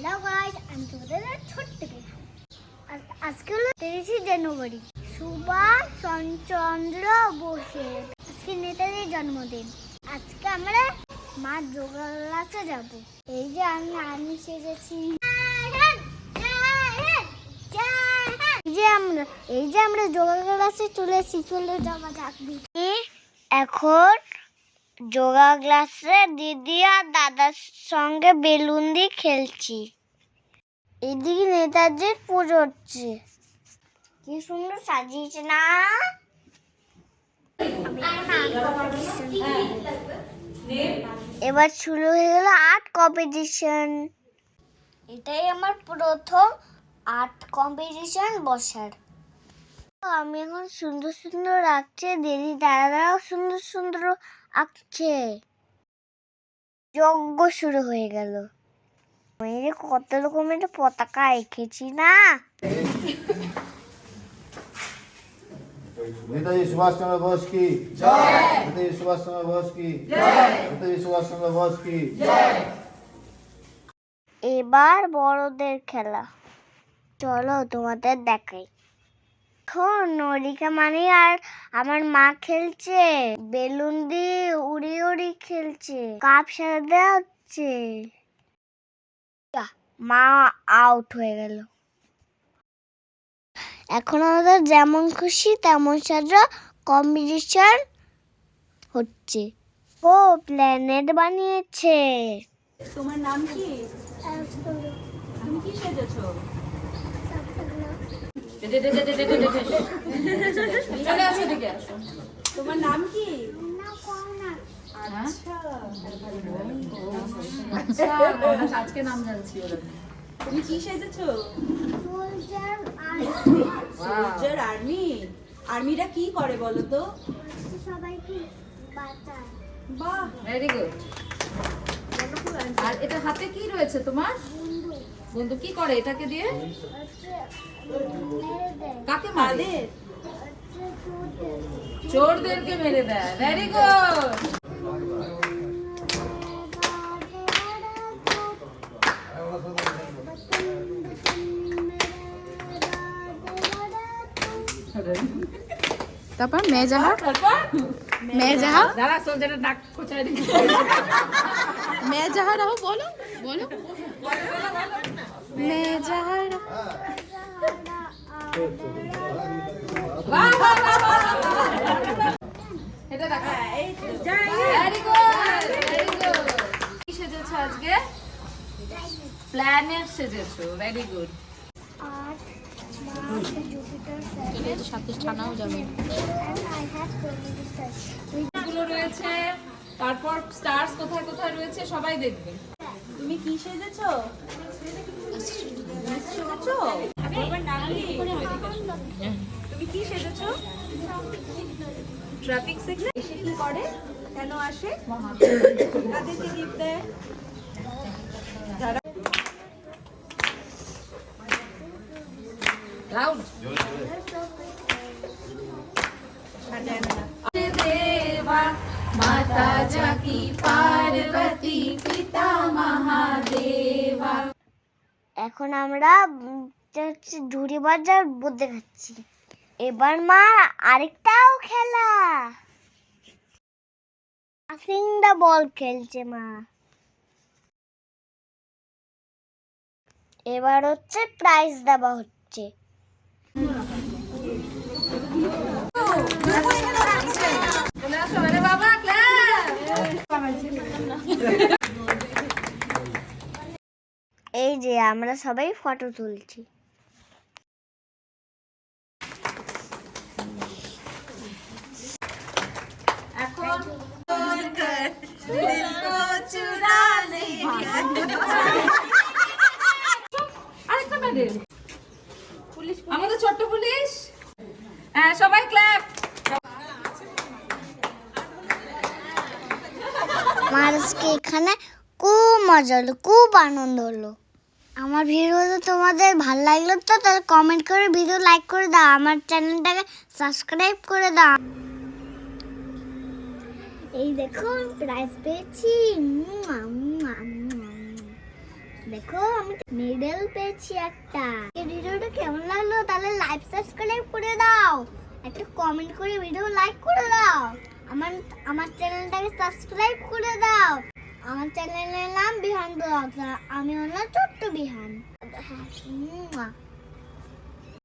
Hello guys, আমি তোমাদের ছোট্ট আজকে হলো 23শে জানুয়ারি, সুভাষচন্দ্র বোসের আজকে নেতাজির জন্মদিন। আজকে আমরা মা যোগা ক্লাসে যাব। এই যে আমি সেজেছি, এই যে আমরা যোগা ক্লাসে চলে যাওয়া যাকবি। এখন যোগা ক্লাসে দিদি আর দাদার সঙ্গে বেলুন দিয়ে খেলছি। এদিকে নেতাজির পুজো হচ্ছে, কি সুন্দর সাজিয়েছে না। এবার শুরু হয়ে গেল আর্ট কম্পিটিশন। এটাই আমার প্রথম আর্ট কম্পিটিশন বসার। আমি এখন সুন্দর সুন্দর আঁকছে, দিদি দাদারাও সুন্দর সুন্দর আঁকছে। যজ্ঞ শুরু হয়ে গেল। আমি যে কত রকমের পতাকা এঁকেছি না। নেতাজি সুভাষচন্দ্র বোস কি জয়, নেতাজি সুভাষচন্দ্র বোস কি জয়, নেতাজি সুভাষচন্দ্র বোস কি জয়। এবার বড়দের খেলা, চলো তোমাদের দেখাই। এখন নরিকা মানে আর আমার মা খেলছে, বেলুন দিয়ে উড়ি উড়ি খেলছে, কাপ সাজা দেওয়া হচ্ছে। মা আউট হয়ে গেল। এখন আমাদের যেমন খুশি তেমন সাজা কম্পিটিশন হচ্ছে। ও প্ল্যানেট বানিয়েছে। তোমার নাম কি? তুমি কি সেজেছো? চলে আসো, এদিকে আসো। তোমার নাম কি? আচ্ছা, আজকে নাম জানছি ওরা। তুমি কি সেজেছো? Soldier army. আর্মিরা কি করে বলো তো? সবাইকে বাঁচায়। বাহ, ভেরি গুড। আর এটা হাতে কি রয়েছে তোমার? বন্ধু কি করে এটাকে দিয়ে? কাকে মারে? চোরদেরকে মেরে দেয়। Very good. তারপর মেজাহা দাঁড়া, সোলজারের নাক খোঁচায় দিই। মেজাহা রাও, বলো বলো মেজাহা। বাহ বাহ বাহ বাহ। এটা দেখা। Very good, very good. কি সেজেছো আজকে? প্ল্যানেট সেজেছো। Very good. সাথে ছানাও যাবে। গুলো রয়েছে, তারপর স্টারস কোথায় কোথায় রয়েছে সবাই দেখবে। তুমি কি সেজেছো? সেজেছো? তোমার নাম কি? তুমি কি সেজেছো? Traffic signal. এসে কি করে? কেন আসে? তাদেরকে গিফট দেয়। লাউড। देवा माता जाकी पार्वती पिता महादेवा। এখন আমরা ঝুড়ি বাজার বুদ্ধে খাচ্ছি। এবার মা আরেকটাও খেলা, পাসিং দ্য বল খেলছে মা। এবার হচ্ছে প্রাইজ দেওয়া হচ্ছে। এই যে আমরা সবাই ফটো তুলছি। আমাদের ছোট্ট পুলিশ, হ্যাঁ সবাই ক্ল্যাপ। আমার আজকে এখানে খুব মজা হলো, খুব আনন্দ হলো। আমার ভিডিওটা তোমাদের ভালো লাগলো তো তাহলে কমেন্ট করে ভিডিও লাইক করে দাও, আমার চ্যানেলটাকে সাবস্ক্রাইব করে দাও। এই দেখুন প্রাইজ পেয়েছি। দেখো আমি মেডেল পেয়েছি একটা। এই ভিডিওটা কেমন লাগলো তাহলে লাইক সাবস্ক্রাইব করে দাও, একটা কমেন্ট করে ভিডিও লাইক করে দাও, আমার চ্যানেলটাকে সাবস্ক্রাইব করে দাও। আমার চ্যানেলের নাম বিহান ব্লগস, আমি হলাম ছোট্ট বিহান।